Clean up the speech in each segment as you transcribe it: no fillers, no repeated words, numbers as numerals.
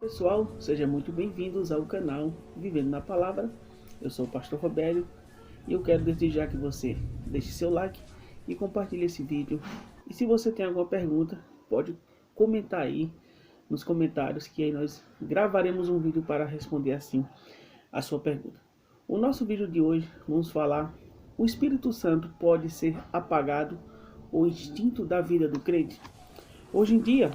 Pessoal, sejam muito bem-vindos ao canal Vivendo na Palavra. Eu sou o Pastor Robélio e eu quero desde já que você deixe seu like e compartilhe esse vídeo. E se você tem alguma pergunta, pode comentar aí nos comentários que aí nós gravaremos um vídeo para responder assim a sua pergunta. O nosso vídeo de hoje vamos falar: o Espírito Santo pode ser apagado ou extinto da vida do crente? Hoje em dia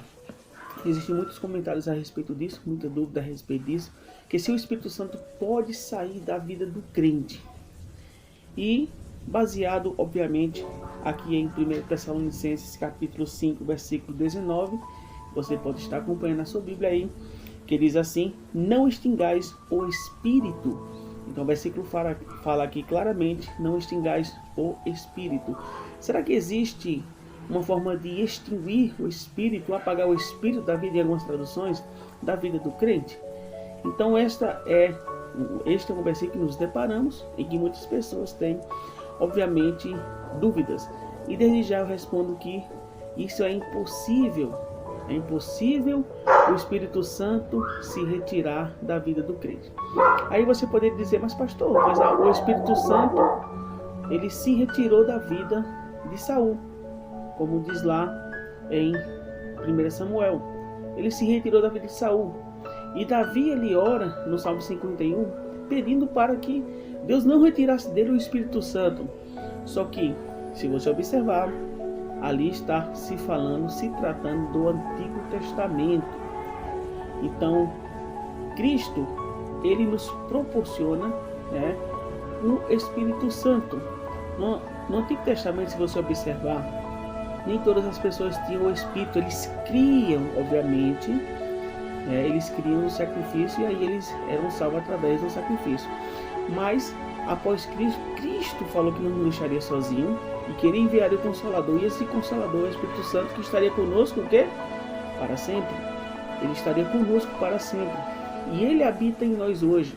existem muitos comentários a respeito disso, muita dúvida a respeito disso, que se o Espírito Santo pode sair da vida do crente. E baseado, obviamente, aqui em 1 Tessalonicenses capítulo 5, versículo 19, você pode estar acompanhando a sua Bíblia aí, que diz assim: não extingais o Espírito. Então o versículo fala aqui claramente: não extingais o Espírito. Será que existe uma forma de extinguir o Espírito, apagar o Espírito da vida, em algumas traduções, da vida do crente? Então este é um versículo que nos deparamos e que muitas pessoas têm, obviamente, dúvidas. E desde já eu respondo que isso é impossível. É impossível o Espírito Santo se retirar da vida do crente. Aí você poderia dizer: mas pastor, mas o Espírito Santo, ele se retirou da vida de Saul, como diz lá em 1 Samuel. Ele se retirou da vida de Saul. E Davi, ele ora no Salmo 51, pedindo para que Deus não retirasse dele o Espírito Santo. Só que, se você observar, ali está se tratando do Antigo Testamento. Então, Cristo, ele nos proporciona, o Espírito Santo. No Antigo Testamento, se você observar, nem todas as pessoas tinham o Espírito. Eles criam, obviamente, eles criam o sacrifício e aí eles eram salvos através do sacrifício. Mas após Cristo falou que não nos deixaria sozinho e que ele enviaria o Consolador. E esse Consolador é o Espírito Santo, que estaria conosco o quê? Para sempre. Ele estaria conosco para sempre. E ele habita em nós hoje.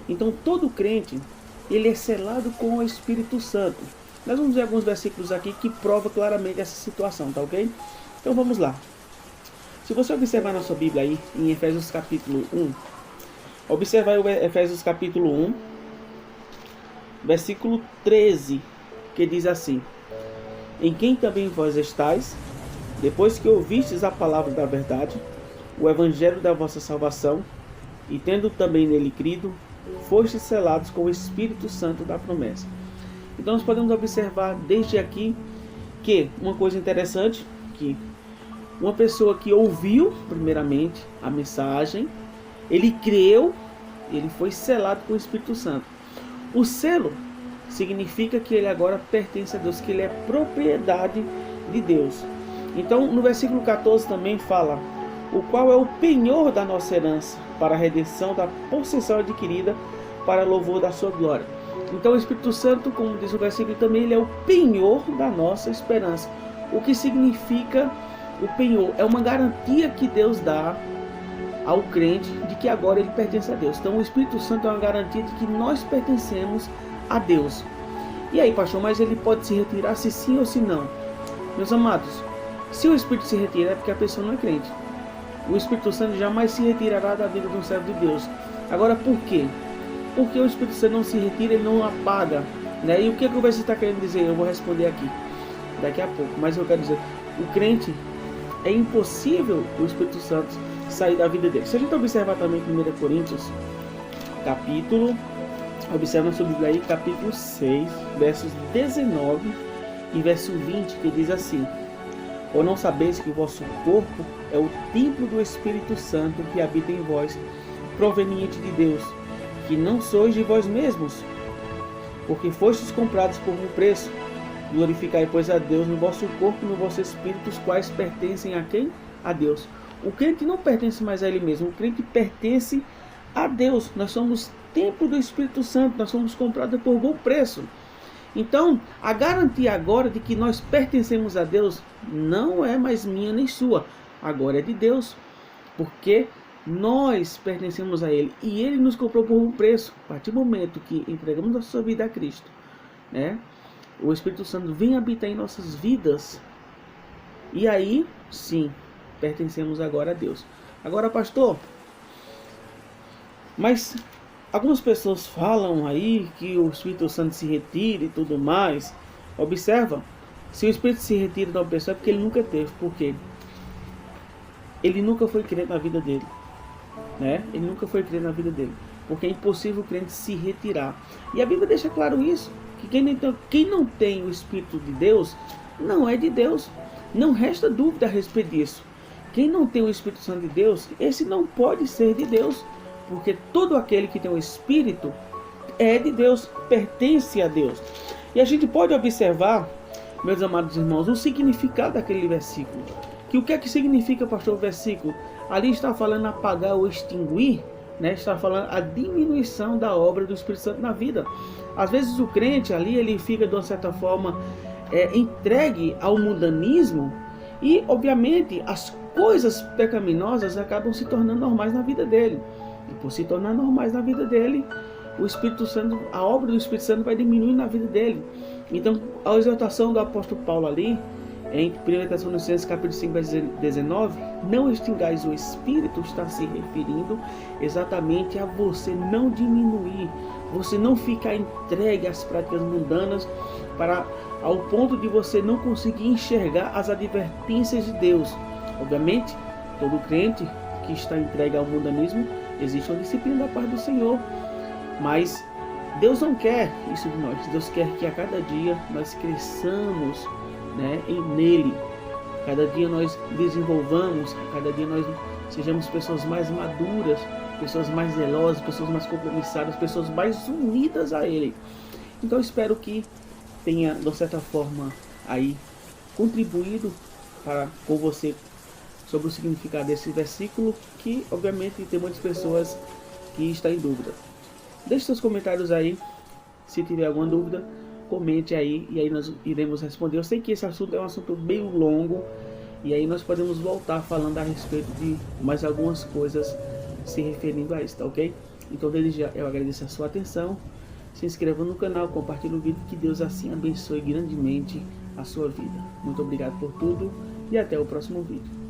Então todo crente, ele é selado com o Espírito Santo. Nós vamos ver alguns versículos aqui que provam claramente essa situação, tá ok? Então vamos lá. Se você observar na sua Bíblia aí, em Efésios capítulo 1, observa aí o Efésios capítulo 1, versículo 13, que diz assim: em quem também vós estáis, depois que ouvistes a palavra da verdade, o evangelho da vossa salvação, e tendo também nele crido, fostes selados com o Espírito Santo da promessa. Então nós podemos observar desde aqui que uma coisa interessante, que uma pessoa que ouviu primeiramente a mensagem, ele creu, ele foi selado com o Espírito Santo. O selo significa que ele agora pertence a Deus, que ele é propriedade de Deus. Então no versículo 14 também fala: o qual é o penhor da nossa herança, para a redenção da possessão adquirida, para louvor da sua glória. Então o Espírito Santo, como diz o versículo também, ele é o penhor da nossa esperança. O que significa o penhor? É uma garantia que Deus dá ao crente de que agora ele pertence a Deus. Então o Espírito Santo é uma garantia de que nós pertencemos a Deus. E aí, pastor, mas ele pode se retirar se sim ou se não? Meus amados, se o Espírito se retira é porque a pessoa não é crente. O Espírito Santo jamais se retirará da vida de um servo de Deus. Agora, por quê? Porque o Espírito Santo não se retira, ele não apaga, né? E o que você está querendo dizer? Eu vou responder aqui daqui a pouco. Mas eu quero dizer: o crente, é impossível o Espírito Santo sair da vida dele. Se a gente observar também 1 Coríntios capítulo, observa na sua Bíblia aí, capítulo 6, versos 19 e verso 20, que diz assim: ou não sabeis que o vosso corpo é o templo do Espírito Santo que habita em vós, proveniente de Deus, que não sois de vós mesmos, porque fostes comprados por um preço. Glorificai, pois, a Deus no vosso corpo e no vosso espírito, os quais pertencem a quem? A Deus. O crente não pertence mais a ele mesmo, o crente pertence a Deus. Nós somos templo do Espírito Santo, nós somos comprados por bom preço. Então, a garantia agora de que nós pertencemos a Deus não é mais minha nem sua, agora é de Deus, porque nós pertencemos a Ele e Ele nos comprou por um preço. A partir do momento que entregamos nossa vida a Cristo, o Espírito Santo vem habitar em nossas vidas, e aí sim pertencemos agora a Deus. Agora, pastor, Mas algumas pessoas falam aí que o Espírito Santo se retira e tudo mais. Observa, se o Espírito se retira de uma pessoa é porque ele nunca teve, porque ele nunca foi crente na vida dele, né? Ele nunca foi crente na vida dele, porque é impossível o crente se retirar. E a Bíblia deixa claro isso, que quem não tem o Espírito de Deus não é de Deus. Não resta dúvida a respeito disso. Quem não tem o Espírito Santo de Deus, esse não pode ser de Deus, porque todo aquele que tem o Espírito é de Deus, pertence a Deus. E a gente pode observar, meus amados irmãos, o significado daquele versículo. Que o que é que significa, pastor, o versículo? Ali está falando apagar ou extinguir, né? Está falando a diminuição da obra do Espírito Santo na vida. Às vezes o crente ali, ele fica de uma certa forma entregue ao mundanismo e, obviamente, as coisas pecaminosas acabam se tornando normais na vida dele. E por se tornar normais na vida dele, o Espírito Santo, a obra do Espírito Santo vai diminuir na vida dele. Então, a exortação do apóstolo Paulo ali, em 1 Tessalonicenses capítulo 5, versículo 19, não extingais o Espírito, está se referindo exatamente a você não diminuir, você não ficar entregue às práticas mundanas, ao ponto de você não conseguir enxergar as advertências de Deus. Obviamente, todo crente que está entregue ao mundanismo, existe uma disciplina da parte do Senhor, mas Deus não quer isso de nós. Deus quer que a cada dia nós cresçamos, né, nele. Cada dia nós desenvolvamos, cada dia nós sejamos pessoas mais maduras, pessoas mais zelosas, pessoas mais compromissadas, pessoas mais unidas a Ele. Então eu espero que tenha, de certa forma, aí contribuído com você sobre o significado desse versículo, que obviamente tem muitas pessoas que estão em dúvida. Deixe seus comentários aí, se tiver alguma dúvida, comente aí e aí nós iremos responder. Eu sei que esse assunto é um assunto meio longo e aí nós podemos voltar falando a respeito de mais algumas coisas se referindo a isso, tá ok? Então desde já eu agradeço a sua atenção, se inscreva no canal, compartilhe o vídeo, que Deus assim abençoe grandemente a sua vida. Muito obrigado por tudo e até o próximo vídeo.